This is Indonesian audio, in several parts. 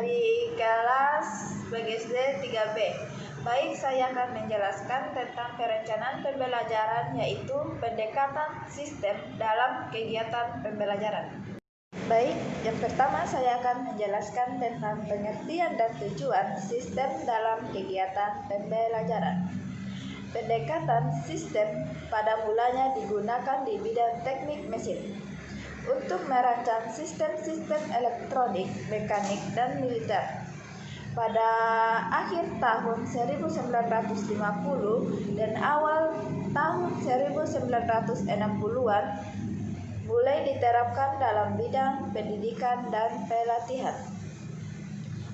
dari kelas BGSD 3B. Baik, saya akan menjelaskan tentang perencanaan pembelajaran, yaitu pendekatan sistem dalam kegiatan pembelajaran. Baik, yang pertama saya akan menjelaskan tentang pengertian dan tujuan sistem dalam kegiatan pembelajaran. Pendekatan sistem pada mulanya digunakan di bidang teknik mesin untuk merancang sistem-sistem elektronik, mekanik, dan militer. Pada akhir tahun 1950 dan awal tahun 1960-an mulai diterapkan dalam bidang pendidikan dan pelatihan.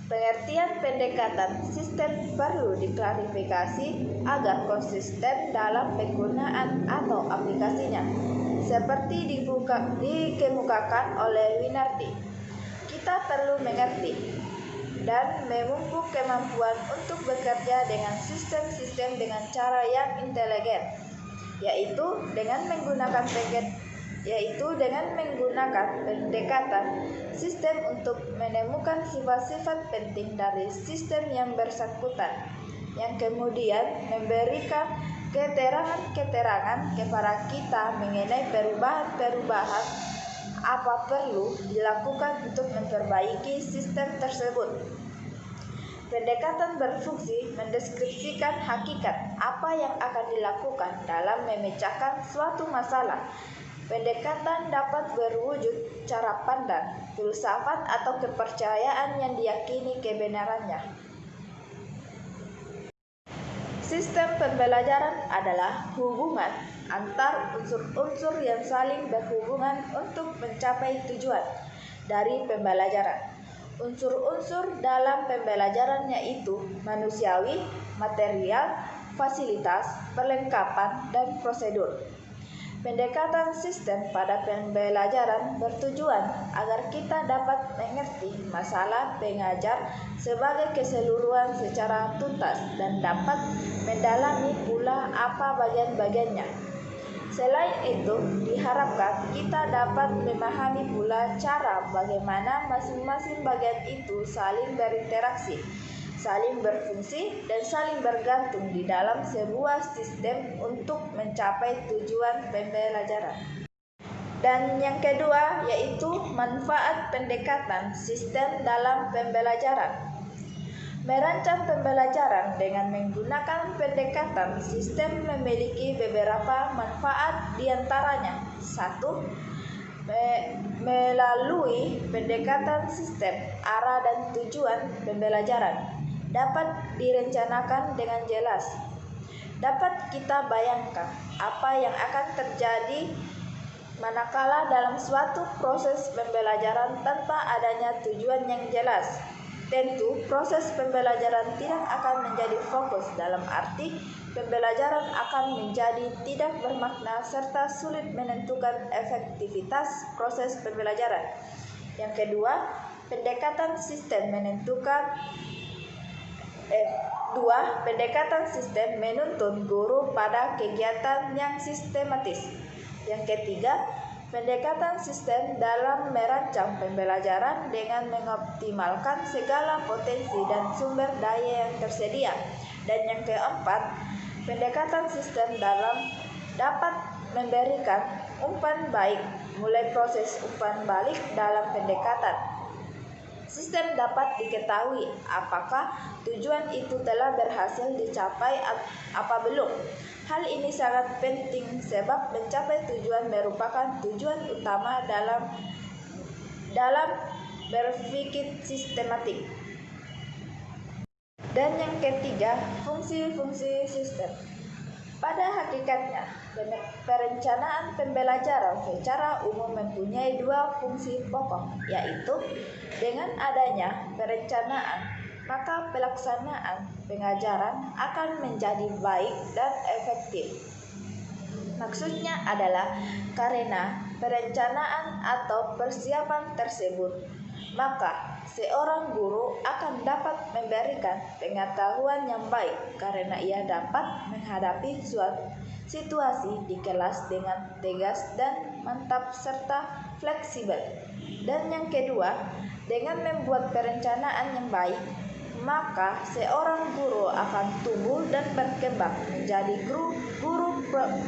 Pengertian pendekatan sistem perlu diklarifikasi agar konsisten dalam penggunaan atau aplikasinya, seperti dikemukakan oleh Winardi. Kita perlu mengerti dan memupuk kemampuan untuk bekerja dengan sistem-sistem dengan cara yang intelijen, yaitu dengan menggunakan pendekatan sistem untuk menemukan sifat-sifat penting dari sistem yang bersangkutan, yang kemudian memberikan keterangan kepada kita mengenai perubahan apa perlu dilakukan untuk memperbaiki sistem tersebut. Pendekatan berfungsi mendeskripsikan hakikat apa yang akan dilakukan dalam memecahkan suatu masalah. Pendekatan dapat berwujud cara pandang, filsafat, atau kepercayaan yang diyakini kebenarannya. Sistem pembelajaran adalah hubungan antar unsur-unsur yang saling berhubungan untuk mencapai tujuan dari pembelajaran. Unsur-unsur dalam pembelajaran yaitu manusiawi, material, fasilitas, perlengkapan, dan prosedur. Pendekatan sistem pada pembelajaran bertujuan agar kita dapat mengerti masalah pengajar sebagai keseluruhan secara tuntas dan dapat mendalami pula apa bagian-bagiannya. Selain itu, diharapkan kita dapat memahami pula cara bagaimana masing-masing bagian itu saling berinteraksi, saling berfungsi, dan saling bergantung di dalam sebuah sistem untuk mencapai tujuan pembelajaran. Dan yang kedua yaitu manfaat pendekatan sistem dalam pembelajaran. Merancang pembelajaran dengan menggunakan pendekatan sistem memiliki beberapa manfaat, diantaranya: 1. Melalui pendekatan sistem, arah dan tujuan pembelajaran dapat direncanakan dengan jelas. Dapat kita bayangkan apa yang akan terjadi manakala dalam suatu proses pembelajaran tanpa adanya tujuan yang jelas. Tentu, proses pembelajaran tidak akan menjadi fokus, dalam arti pembelajaran akan menjadi tidak bermakna serta sulit menentukan efektivitas proses pembelajaran. Yang kedua, pendekatan sistem pendekatan sistem menuntun guru pada kegiatan yang sistematis. Yang ketiga, pendekatan sistem dalam merancang pembelajaran dengan mengoptimalkan segala potensi dan sumber daya yang tersedia. Dan yang keempat, pendekatan sistem dapat memberikan umpan baik, mulai proses umpan balik dalam pendekatan sistem dapat diketahui apakah tujuan itu telah berhasil dicapai apa belum. Hal ini sangat penting sebab mencapai tujuan merupakan tujuan utama dalam berpikir sistematik. Dan yang ketiga, fungsi-fungsi sistem. Pada hakikatnya, perencanaan pembelajaran secara umum mempunyai dua fungsi pokok, yaitu dengan adanya perencanaan, maka pelaksanaan pengajaran akan menjadi baik dan efektif. Maksudnya adalah karena perencanaan atau persiapan tersebut, maka seorang guru akan dapat memberikan pengetahuan yang baik karena ia dapat menghadapi suatu situasi di kelas dengan tegas dan mantap serta fleksibel. Dan yang kedua, dengan membuat perencanaan yang baik, maka seorang guru akan tumbuh dan berkembang menjadi guru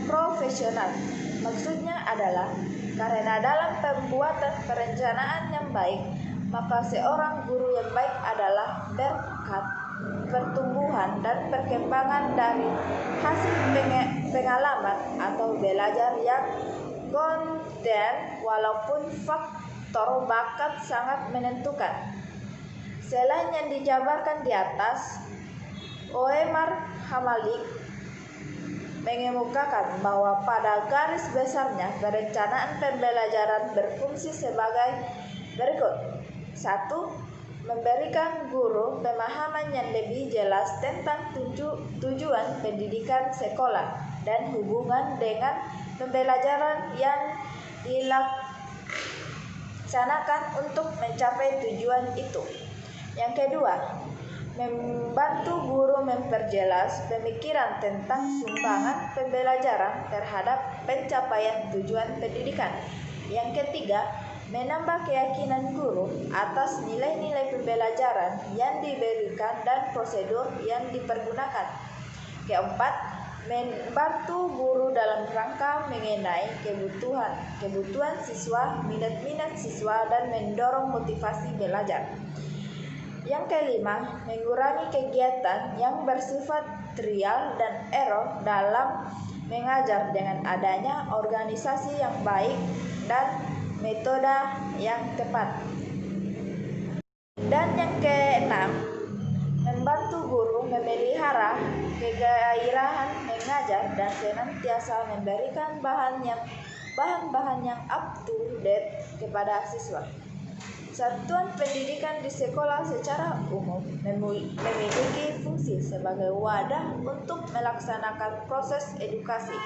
profesional. Maksudnya adalah karena dalam pembuatan perencanaan yang baik, maka seorang guru yang baik adalah berkat pertumbuhan dan perkembangan dari hasil pengalaman atau belajar yang konten, walaupun faktor bakat sangat menentukan. Selain yang dijabarkan di atas, Oemar Hamalik mengemukakan bahwa pada garis besarnya perencanaan pembelajaran berfungsi sebagai berikut. 1. Memberikan guru pemahaman yang lebih jelas tentang tujuan pendidikan sekolah dan hubungan dengan pembelajaran yang dilaksanakan untuk mencapai tujuan itu. Yang kedua, membantu guru memperjelas pemikiran tentang sumbangan pembelajaran terhadap pencapaian tujuan pendidikan. Yang ketiga, menambah keyakinan guru atas nilai-nilai pembelajaran yang diberikan dan prosedur yang dipergunakan. Keempat, membantu guru dalam rangka mengenai kebutuhan siswa, minat siswa, dan mendorong motivasi belajar. Yang kelima, mengurangi kegiatan yang bersifat trial dan error dalam mengajar dengan adanya organisasi yang baik dan metode yang tepat. Dan yang keenam, membantu guru memelihara kegairahan mengajar dan senantiasa memberikan bahan-bahan yang up to date kepada siswa. Satuan pendidikan di sekolah secara umum memiliki fungsi sebagai wadah untuk melaksanakan proses edukasi,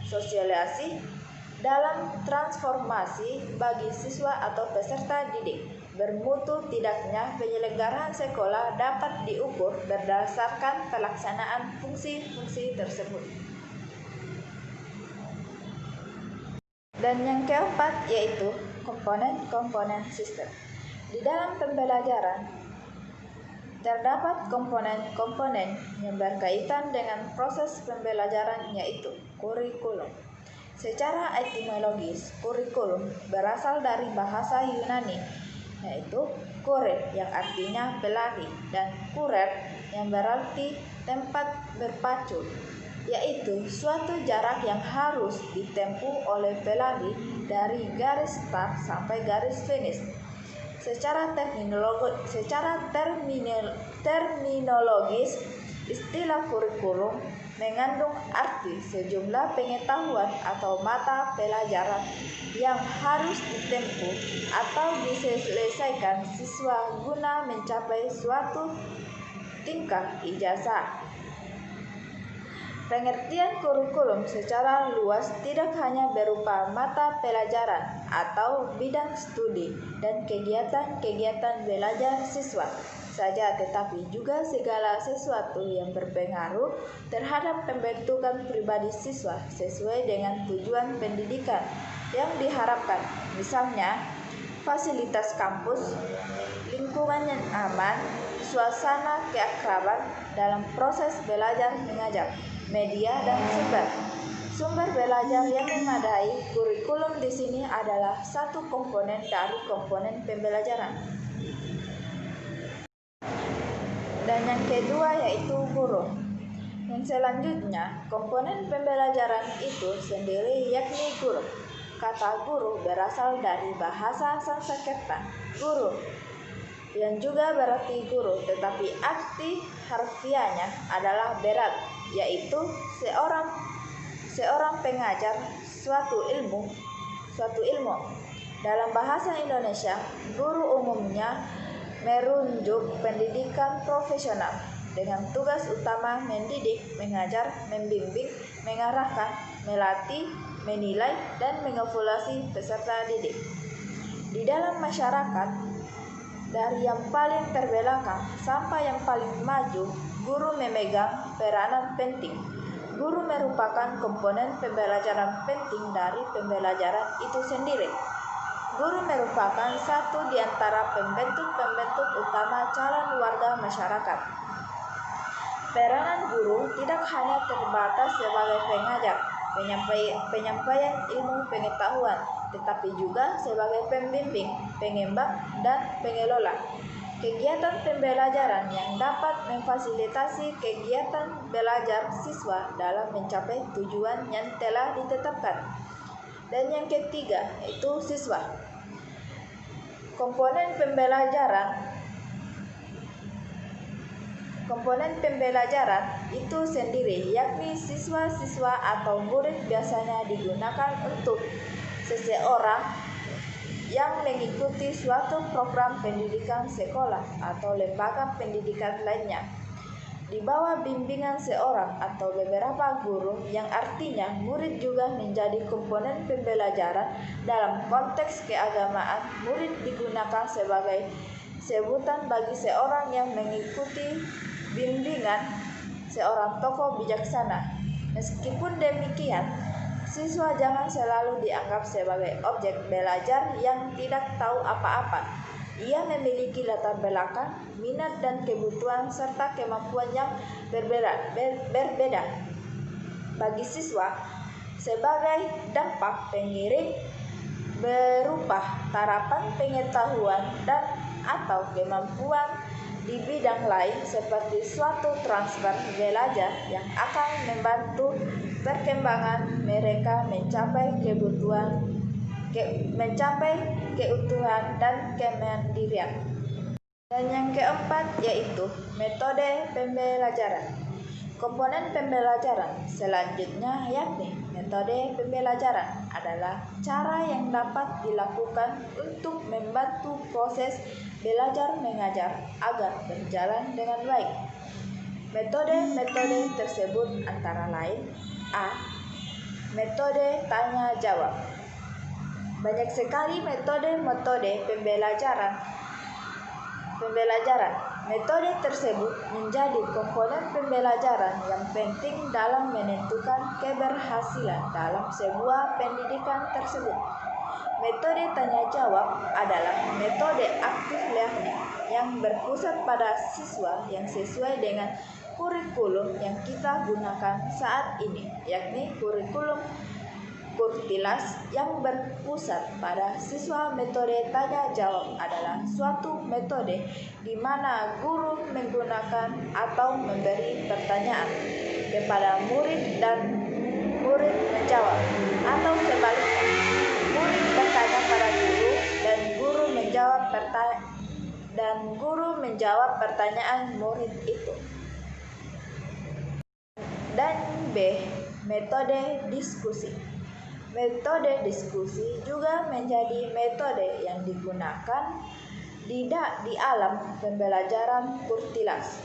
sosialisasi dalam transformasi bagi siswa atau peserta didik. Bermutu tidaknya penyelenggaraan sekolah dapat diukur berdasarkan pelaksanaan fungsi-fungsi tersebut. Dan yang keempat yaitu komponen-komponen sistem. Di dalam pembelajaran terdapat komponen-komponen yang berkaitan dengan proses pembelajaran yaitu kurikulum. Secara etimologis, kurikulum berasal dari bahasa Yunani yaitu kore yang artinya pelari dan kurer yang berarti tempat berpacu, yaitu suatu jarak yang harus ditempuh oleh pelari dari garis start sampai garis finish. Secara terminologis, istilah kurikulum mengandung arti sejumlah pengetahuan atau mata pelajaran yang harus ditempuh atau diselesaikan siswa guna mencapai suatu tingkat ijazah. Pengertian kurikulum secara luas tidak hanya berupa mata pelajaran atau bidang studi dan kegiatan-kegiatan belajar siswa saja, tetapi juga segala sesuatu yang berpengaruh terhadap pembentukan pribadi siswa sesuai dengan tujuan pendidikan yang diharapkan. Misalnya, fasilitas kampus, lingkungan yang aman, suasana keakraban dalam proses belajar mengajar, media dan sumber belajar yang memadai. Kurikulum di sini adalah satu komponen dari komponen pembelajaran. Dan yang kedua yaitu guru. Yang selanjutnya, komponen pembelajaran itu sendiri yakni guru. Kata guru berasal dari bahasa Sanskerta, guru, yang juga berarti guru, tetapi arti harfiahnya adalah berat, yaitu seorang pengajar suatu ilmu. Dalam bahasa Indonesia, guru umumnya merujuk pendidikan profesional dengan tugas utama mendidik, mengajar, membimbing, mengarahkan, melatih, menilai, dan mengevaluasi peserta didik. Di dalam masyarakat, dari yang paling terbelakang sampai yang paling maju, guru memegang peranan penting. Guru merupakan komponen pembelajaran penting dari pembelajaran itu sendiri. Guru merupakan satu di antara pembentuk-pembentuk utama calon warga masyarakat. Peranan guru tidak hanya terbatas sebagai pengajar, penyampaian ilmu pengetahuan, tetapi juga sebagai pembimbing, pengembang, dan pengelola kegiatan pembelajaran yang dapat memfasilitasi kegiatan belajar siswa dalam mencapai tujuan yang telah ditetapkan. Dan yang ketiga, yaitu siswa. Komponen pembelajaran itu sendiri, yakni siswa-siswa atau murid biasanya digunakan untuk seseorang yang mengikuti suatu program pendidikan sekolah atau lembaga pendidikan lainnya di bawah bimbingan seorang atau beberapa guru, yang artinya murid juga menjadi komponen pembelajaran. Dalam konteks keagamaan, murid digunakan sebagai sebutan bagi seorang yang mengikuti bimbingan seorang tokoh bijaksana. Meskipun demikian, siswa jangan selalu dianggap sebagai objek belajar yang tidak tahu apa-apa. Ia memiliki latar belakang, minat dan kebutuhan serta kemampuan yang berbeda. Bagi siswa, sebagai dampak pengiring berupa tarapan pengetahuan dan atau kemampuan di bidang lain seperti suatu transfer belajar yang akan membantu perkembangan mereka mencapai keutuhan dan kemandirian. Dan yang keempat yaitu metode pembelajaran. Komponen pembelajaran selanjutnya yakni metode pembelajaran adalah cara yang dapat dilakukan untuk membantu proses belajar mengajar agar berjalan dengan baik. Metode-metode tersebut antara lain: A. Metode tanya jawab. Banyak sekali metode-metode pembelajaran. Metode tersebut menjadi komponen pembelajaran yang penting dalam menentukan keberhasilan dalam sebuah pendidikan tersebut. Metode tanya jawab adalah metode active learning yang berpusat pada siswa yang sesuai dengan kurikulum yang kita gunakan saat ini, yakni kurikulum Kurtilas yang berpusat pada siswa. Metode tanya jawab adalah suatu metode di mana guru menggunakan atau memberi pertanyaan kepada murid dan murid menjawab, atau sebaliknya, murid bertanya pada guru dan guru menjawab pertanyaan murid itu. Dan B. Metode diskusi. Metode diskusi juga menjadi metode yang digunakan di alam pembelajaran Kurtilas,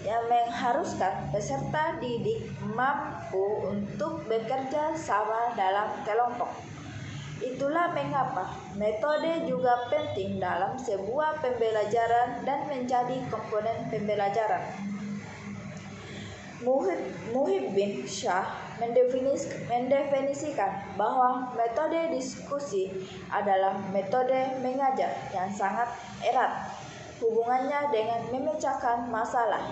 yang mengharuskan peserta didik mampu untuk bekerja sama dalam kelompok. Itulah mengapa metode juga penting dalam sebuah pembelajaran dan menjadi komponen pembelajaran. Muhibbin Shah mendefinisikan bahwa metode diskusi adalah metode mengajar yang sangat erat hubungannya dengan memecahkan masalah.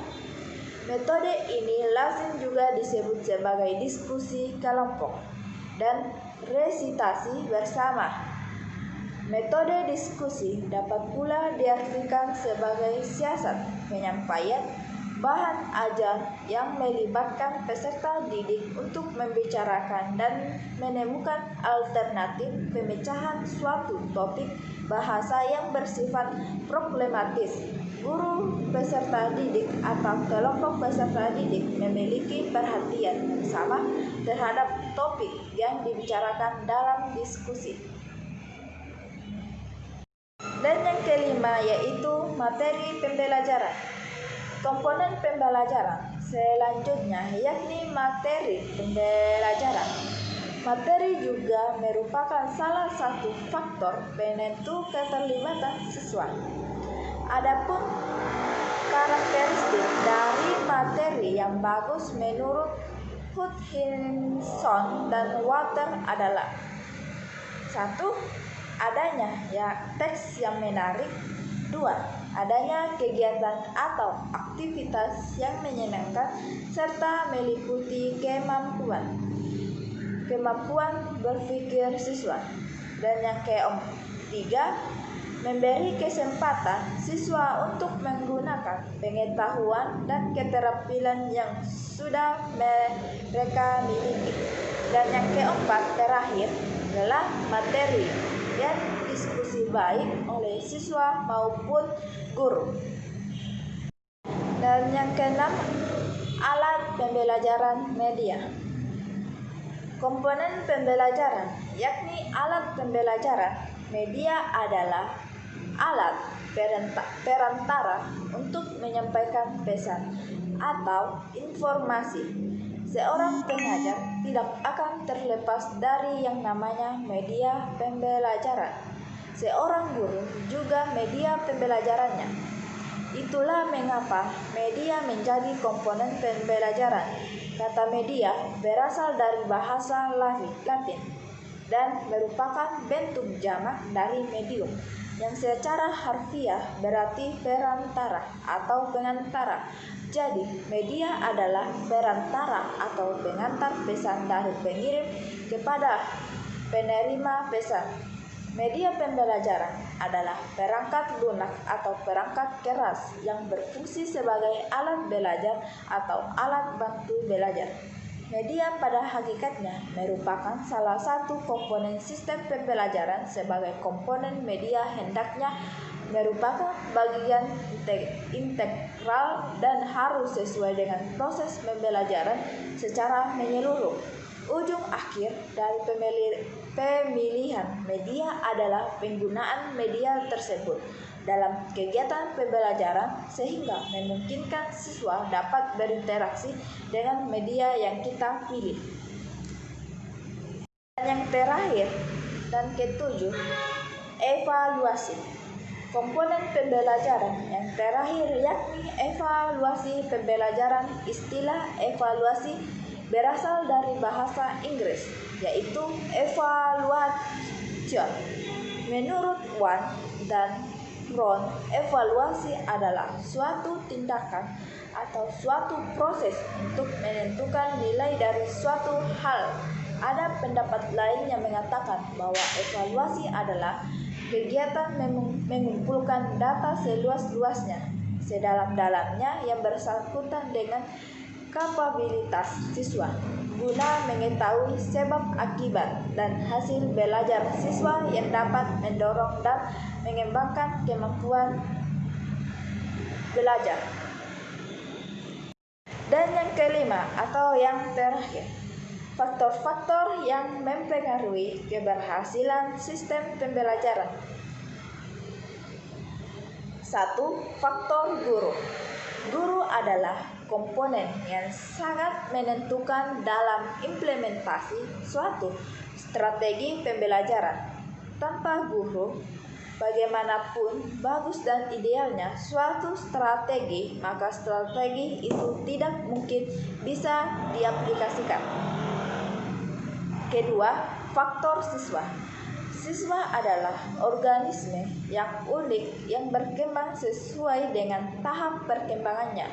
Metode ini lazim juga disebut sebagai diskusi kelompok dan resitasi bersama. Metode diskusi dapat pula diartikan sebagai siasat penyampaian bahan ajar yang melibatkan peserta didik untuk membicarakan dan menemukan alternatif pemecahan suatu topik bahasa yang bersifat problematis. Guru peserta didik atau kelompok peserta didik memiliki perhatian yang sama terhadap topik yang dibicarakan dalam diskusi. Dan yang kelima yaitu materi pembelajaran. Komponen pembelajaran selanjutnya yakni materi pembelajaran. Materi juga merupakan salah satu faktor penentu keterlibatan siswa. Adapun karakteristik dari materi yang bagus menurut Hutchinson dan Water adalah: 1. adanya teks yang menarik. 2. Adanya kegiatan atau aktivitas yang menyenangkan serta meliputi kemampuan berpikir siswa. Dan yang ketiga, memberi kesempatan siswa untuk menggunakan pengetahuan dan keterampilan yang sudah mereka miliki. Dan yang keempat terakhir adalah materi dan diskusi baik oleh siswa maupun guru. Dan yang keenam, alat pembelajaran media. Komponen pembelajaran, yakni alat pembelajaran media adalah alat perantara untuk menyampaikan pesan atau informasi. Seorang pengajar tidak akan terlepas dari yang namanya media pembelajaran. Seorang guru juga media pembelajarannya. Itulah mengapa media menjadi komponen pembelajaran. Kata media berasal dari bahasa Latin dan merupakan bentuk jamak dari medium, yang secara harfiah berarti perantara atau pengantara. Jadi, media adalah perantara atau pengantar pesan dari pengirim kepada penerima pesan. Media pembelajaran adalah perangkat lunak atau perangkat keras yang berfungsi sebagai alat belajar atau alat bantu belajar. Media pada hakikatnya merupakan salah satu komponen sistem pembelajaran. Sebagai komponen media hendaknya merupakan bagian integral dan harus sesuai dengan proses pembelajaran secara menyeluruh. Ujung akhir dari pemilihan media adalah penggunaan media tersebut dalam kegiatan pembelajaran sehingga memungkinkan siswa dapat berinteraksi dengan media yang kita pilih. Dan yang terakhir dan ketujuh, evaluasi. Komponen pembelajaran yang terakhir yakni evaluasi pembelajaran. Istilah evaluasi berasal dari bahasa Inggris, yaitu evaluation. Menurut Wan dan Brown, evaluasi adalah suatu tindakan atau suatu proses untuk menentukan nilai dari suatu hal. Ada pendapat lain yang mengatakan bahwa evaluasi adalah kegiatan mengumpulkan data seluas-luasnya, sedalam-dalamnya yang bersangkutan dengan kapabilitas siswa guna mengetahui sebab akibat dan hasil belajar siswa yang dapat mendorong dan mengembangkan kemampuan belajar. Dan yang kelima atau yang terakhir, faktor-faktor yang mempengaruhi keberhasilan sistem pembelajaran. 1. Faktor guru. Guru adalah komponen yang sangat menentukan dalam implementasi suatu strategi pembelajaran. Tanpa guru, bagaimanapun bagus dan idealnya suatu strategi, maka strategi itu tidak mungkin bisa diaplikasikan. Kedua, faktor siswa. Siswa adalah organisme yang unik yang berkembang sesuai dengan tahap perkembangannya.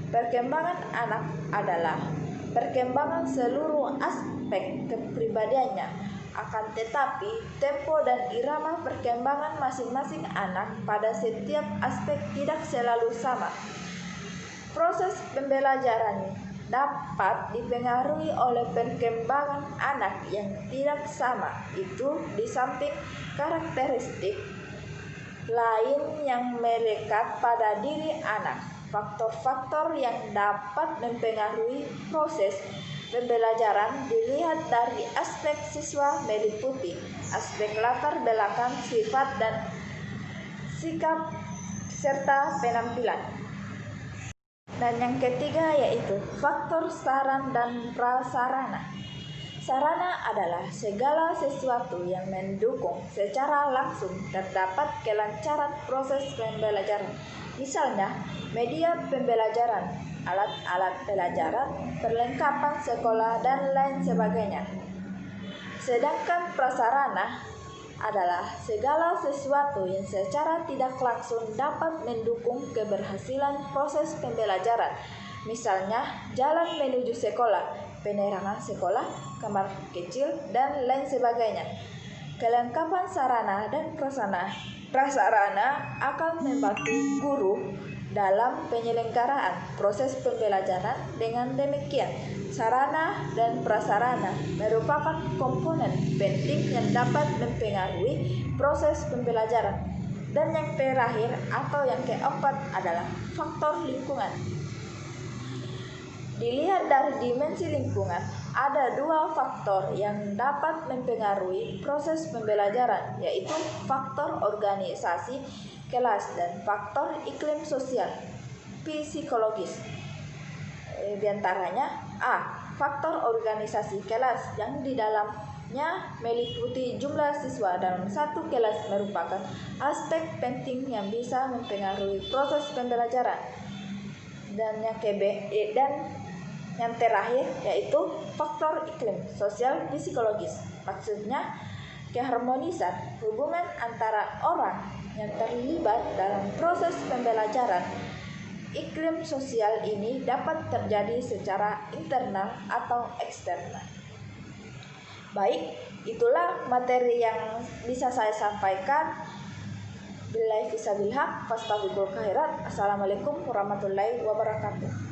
Perkembangan anak adalah perkembangan seluruh aspek kepribadiannya. Akan tetapi, tempo dan irama perkembangan masing-masing anak pada setiap aspek tidak selalu sama. Proses pembelajaran dapat dipengaruhi oleh perkembangan anak yang tidak sama. Itu di samping karakteristik lain yang melekat pada diri anak. Faktor-faktor yang dapat mempengaruhi proses pembelajaran dilihat dari aspek siswa meliputi aspek latar belakang, sifat dan sikap serta penampilan. Dan yang ketiga yaitu faktor sarana dan prasarana. Sarana adalah segala sesuatu yang mendukung secara langsung terdapat kelancaran proses pembelajaran. Misalnya, media pembelajaran, alat-alat pelajaran, perlengkapan sekolah, dan lain sebagainya. Sedangkan prasarana adalah segala sesuatu yang secara tidak langsung dapat mendukung keberhasilan proses pembelajaran. Misalnya, jalan menuju sekolah, penerangan sekolah, kamar kecil, dan lain sebagainya. Kelengkapan sarana dan prasarana akan membantu guru dalam penyelenggaraan proses pembelajaran. Dengan demikian, sarana dan prasarana merupakan komponen penting yang dapat mempengaruhi proses pembelajaran. Dan yang terakhir atau yang keempat adalah faktor lingkungan. Dilihat dari dimensi lingkungan, ada dua faktor yang dapat mempengaruhi proses pembelajaran, yaitu faktor organisasi kelas dan faktor iklim sosial psikologis. Di antaranya A. Faktor organisasi kelas yang di dalamnya meliputi jumlah siswa dalam satu kelas merupakan aspek penting yang bisa mempengaruhi proses pembelajaran. Dan yang terakhir yaitu faktor iklim sosial psikologis. Maksudnya keharmonisan hubungan antara orang yang terlibat dalam proses pembelajaran. Iklim sosial ini dapat terjadi secara internal atau eksternal. Baik, itulah materi yang bisa saya sampaikan. Billahi fisabilillah, fastabiqul khairat. Assalamualaikum warahmatullahi wabarakatuh.